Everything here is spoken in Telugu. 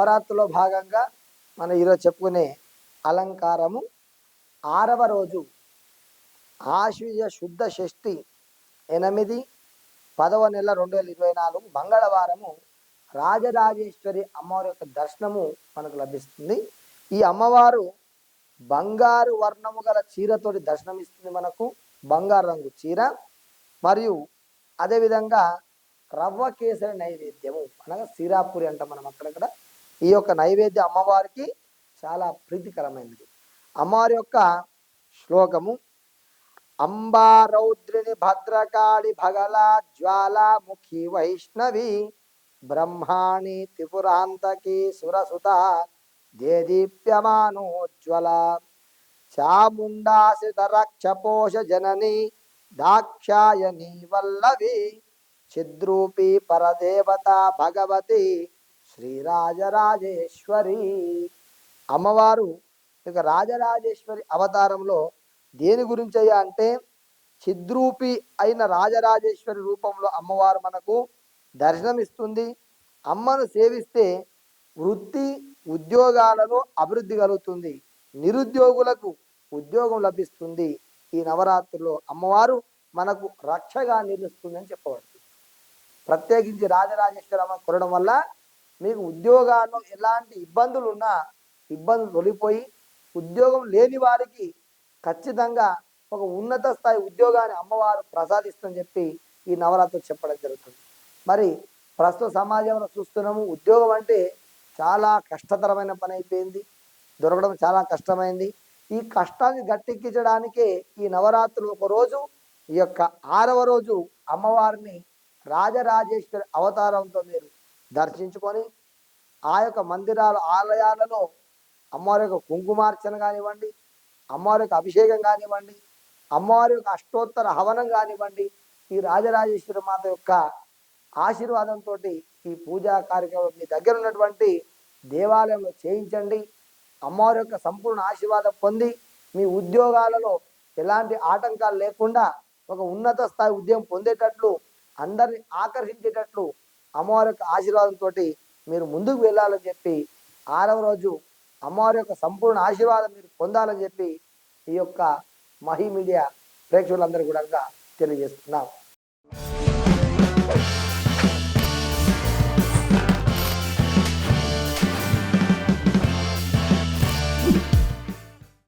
నవరాత్రిలో భాగంగా మనం ఈరోజు చెప్పుకునే అలంకారము 6వ రోజు ఆశ్వీజ శుద్ధ షష్ఠి 8 10వ నెల 2024 మంగళవారము రాజరాజేశ్వరి అమ్మవారి యొక్క దర్శనము మనకు లభిస్తుంది. ఈ అమ్మవారు బంగారు వర్ణము గల చీరతోటి దర్శనమిస్తుంది. మనకు బంగారు రంగు చీర మరియు అదేవిధంగా రవ్వ కేసరి నైవేద్యము అనగా సిరాపురి అంటాం మనం అక్కడక్కడ. ఈ యొక్క నైవేద్యం అమ్మవారికి చాలా ప్రీతికరమైనది. అమ్మవారి యొక్క శ్లోకము అంబారౌద్రిని భద్రకాళి భగలా జ్వాలాముఖి వైష్ణవి బ్రహ్మాణి త్రిపురాంతకి సురసుత దేదీప్యమానోజ్వల చాముండాశ్రితరక్షపోష జనని దాక్షాయని వల్లవి చిద్రూపి పరదేవత భగవతి శ్రీరాజరాజేశ్వరి. అమ్మవారు ఇక రాజరాజేశ్వరి అవతారంలో దేని గురించి అయ్యా అంటే చిద్రూపి అయిన రాజరాజేశ్వరి రూపంలో అమ్మవారు మనకు దర్శనమిస్తుంది. అమ్మను సేవిస్తే వృత్తి ఉద్యోగాలలో అభివృద్ధి కలుగుతుంది, నిరుద్యోగులకు ఉద్యోగం లభిస్తుంది. ఈ నవరాత్రుల్లో అమ్మవారు మనకు రక్షగా నిలుస్తుంది అని చెప్పబడుతుంది. ప్రత్యేకించి రాజరాజేశ్వరి అమ్మ కొనడం వల్ల మీకు ఉద్యోగాల్లో ఎలాంటి ఇబ్బందులు ఉన్నా ఇబ్బందులు తొలిపోయి ఉద్యోగం లేని వారికి ఖచ్చితంగా ఒక ఉన్నత స్థాయి ఉద్యోగాన్ని అమ్మవారు ప్రసాదిస్తుందని చెప్పి ఈ నవరాత్రులు చెప్పడం జరుగుతుంది. మరి ప్రస్తుత సమాజంలో చూస్తున్నాము, ఉద్యోగం అంటే చాలా కష్టతరమైన పని అయిపోయింది, దొరకడం చాలా కష్టమైంది. ఈ కష్టాన్ని గట్టెక్కించడానికే ఈ నవరాత్రులు ఒకరోజు ఈ యొక్క 6వ రోజు అమ్మవారిని రాజరాజేశ్వరి అవతారంతో మీరు దర్శించుకొని ఆ యొక్క మందిరాలు ఆలయాలలో అమ్మవారి యొక్క కుంకుమార్చన కానివ్వండి, అమ్మవారి యొక్క అభిషేకం కానివ్వండి, అమ్మవారి యొక్క అష్టోత్తర హవనం కానివ్వండి, ఈ రాజరాజేశ్వరి మాత యొక్క ఆశీర్వాదంతో ఈ పూజా కార్యక్రమం మీ దగ్గర ఉన్నటువంటి దేవాలయంలో చేయించండి. అమ్మవారి యొక్క సంపూర్ణ ఆశీర్వాదం పొంది మీ ఉద్యోగాలలో ఎలాంటి ఆటంకాలు లేకుండా ఒక ఉన్నత స్థాయి ఉద్యోగం పొందేటట్లు, అందరిని ఆకర్షించేటట్లు అమ్మవారి యొక్క ఆశీర్వాదంతో మీరు ముందుకు వెళ్ళాలని చెప్పి 6వ రోజు అమ్మవారి యొక్క సంపూర్ణ ఆశీర్వాదం మీరు పొందాలని చెప్పి ఈ యొక్క మహి మీడియా ప్రేక్షకులందరూ కూడా తెలియజేస్తున్నాం.